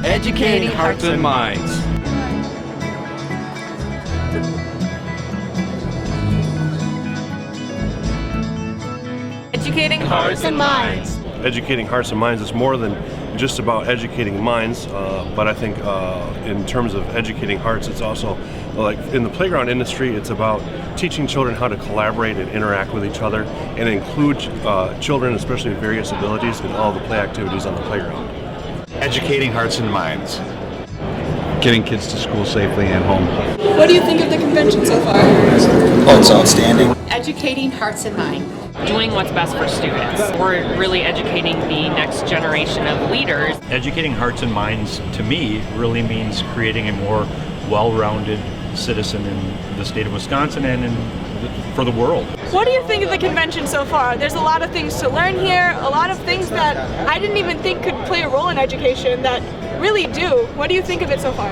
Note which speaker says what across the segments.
Speaker 1: Educating hearts and minds.
Speaker 2: Educating hearts and minds.
Speaker 3: Educating hearts and minds is more than just about educating minds, but I think in terms of educating hearts, it's also like in the playground industry, it's about teaching children how to collaborate and interact with each other and include children, especially with various abilities, in all the play activities on the playground.
Speaker 4: Educating hearts and minds.
Speaker 5: Getting kids to school safely and home.
Speaker 6: What do you think of the convention so far?
Speaker 4: Oh, it's outstanding.
Speaker 2: Educating hearts and minds.
Speaker 7: Doing what's best for students. We're really educating the next generation of leaders.
Speaker 8: Educating hearts and minds, to me, really means creating a more well-rounded citizen in the state of Wisconsin and for the world.
Speaker 6: What do you think of the convention so far? There's a lot of things to learn here, a lot of things that I didn't even think could play a role in education that really do. What do you think of it so far?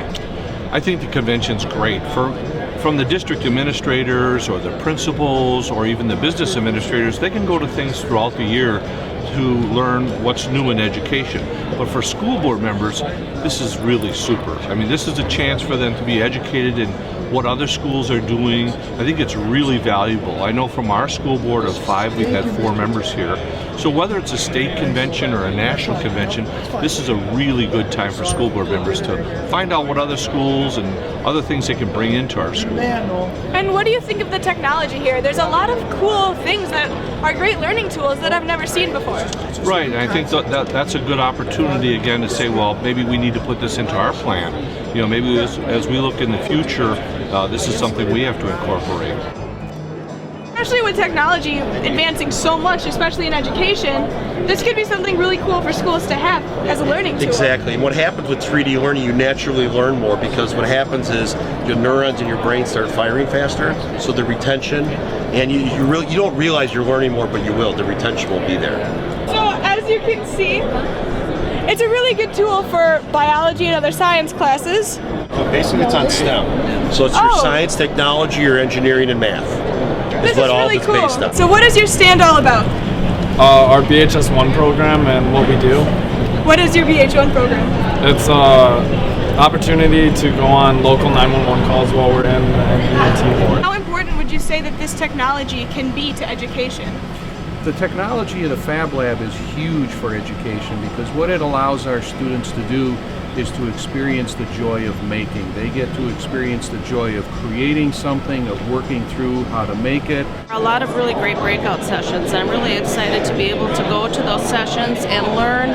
Speaker 9: I think the convention's great. From the district administrators or the principals or even the business administrators, they can go to things throughout the year to learn what's new in education. But for school board members, this is really super. I mean, this is a chance for them to be educated in what other schools are doing. I think it's really valuable. I know from our school board of 5, we've had 4 members here. So whether it's a state convention or a national convention, this is a really good time for school board members to find out what other schools and other things they can bring into our school.
Speaker 6: And what do you think of the technology here? There's a lot of cool things that are great learning tools that I've never seen before.
Speaker 9: Right, and I think that's a good opportunity again to say, well, maybe we need to put this into our plan. You know, maybe as we look in the future, this is something we have to incorporate.
Speaker 6: Especially with technology advancing so much, especially in education, this could be something really cool for schools to have as a learning tool.
Speaker 10: Exactly, and what happens with 3D learning, you naturally learn more because what happens is your neurons in your brain start firing faster, so the retention, and you don't realize you're learning more, but you will. The retention will be there.
Speaker 6: So as you can see, it's a really good tool for biology and other science classes.
Speaker 10: So basically it's on STEM. So it's your science, technology, your engineering, and math.
Speaker 6: This is really cool.
Speaker 10: Based on.
Speaker 6: So what is your stand all about?
Speaker 11: Our BHS 1 program and what we do.
Speaker 6: What is your BH1 program?
Speaker 11: It's an opportunity to go on local 911 calls while we're in the board.
Speaker 6: How important would you say that this technology can be to education?
Speaker 12: The technology of the Fab Lab is huge for education because what it allows our students to do is to experience the joy of making. They get to experience the joy of creating something, of working through how to make it.
Speaker 7: A lot of really great breakout sessions. I'm really excited to be able to go to those sessions and learn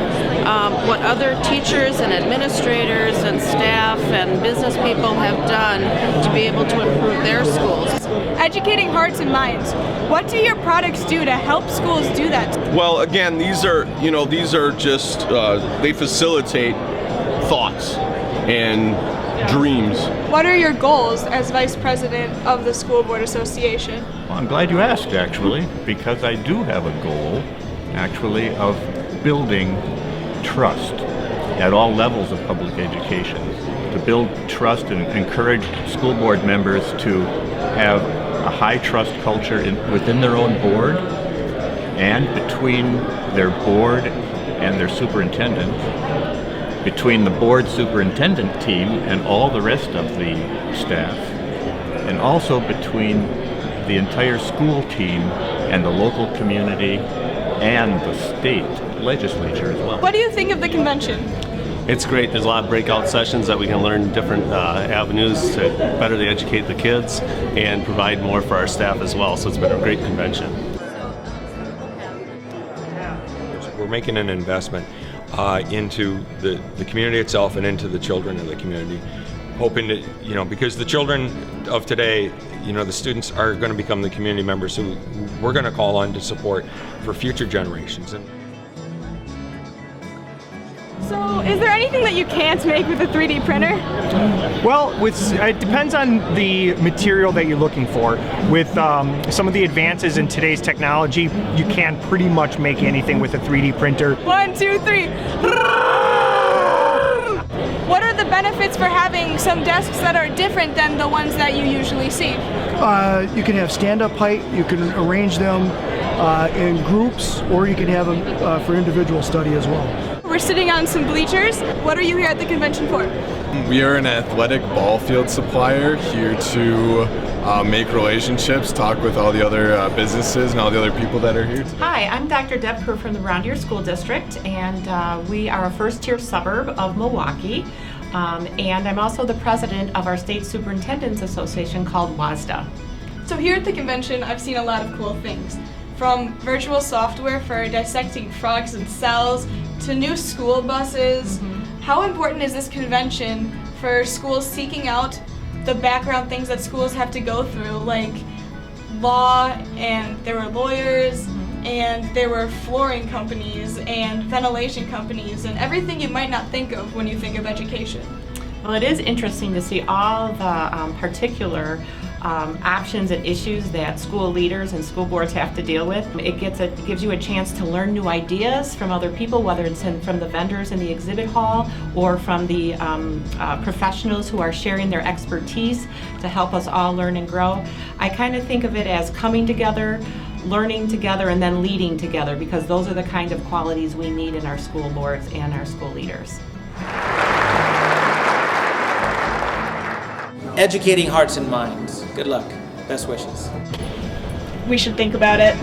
Speaker 7: what other teachers and administrators and staff and business people have done to be able to improve their schools.
Speaker 6: Educating hearts and minds. What do your products do to help schools do that?
Speaker 13: Well, again, these are just, they facilitate thoughts and dreams.
Speaker 6: What are your goals as Vice President of the School Board Association?
Speaker 5: Well, I'm glad you asked, actually, because I do have a goal, actually, of building trust at all levels of public education, to build trust and encourage school board members to have a high trust culture within their own board and between their board and their superintendent, between the board superintendent team and all the rest of the staff, and also between the entire school team and the local community and the state legislature as well.
Speaker 6: What do you think of the convention?
Speaker 10: It's great. There's a lot of breakout sessions that we can learn different avenues to better educate the kids and provide more for our staff as well. So it's been a great convention.
Speaker 14: We're making an investment into the community itself and into the children of the community, hoping to, because the children of today, the students are going to become the community members who we're going to call on to support for future generations.
Speaker 6: So, is there anything that you can't make with a 3D printer?
Speaker 15: Well, it depends on the material that you're looking for. With some of the advances in today's technology, you can pretty much make anything with a 3D printer.
Speaker 6: 1, 2, 3. What are the benefits for having some desks that are different than the ones that you usually see?
Speaker 16: You can have stand-up height, you can arrange them in groups, or you can have them for individual study as well.
Speaker 6: We're sitting on some bleachers. What are you here at the convention for?
Speaker 11: We are an athletic ball field supplier here to make relationships, talk with all the other businesses and all the other people that are here today.
Speaker 2: Hi, I'm Dr. Deb Kerr from the Round Deer School District, and we are a first-tier suburb of Milwaukee. And I'm also the president of our State Superintendent's Association called WASDA.
Speaker 6: So here at the convention, I've seen a lot of cool things. From virtual software for dissecting frogs and cells to new school buses. How important is this convention for schools seeking out the background things that schools have to go through, like law, and there were lawyers, and there were flooring companies and ventilation companies and everything you might not think of when you think of education?
Speaker 2: Well, it is interesting to see all the particular options and issues that school leaders and school boards have to deal with. It gives you a chance to learn new ideas from other people, whether it's from the vendors in the exhibit hall or from the professionals who are sharing their expertise to help us all learn and grow. I kind of think of it as coming together, learning together, and then leading together, because those are the kind of qualities we need in our school boards and our school leaders.
Speaker 17: Educating hearts and minds. Good luck. Best wishes.
Speaker 6: We should think about it.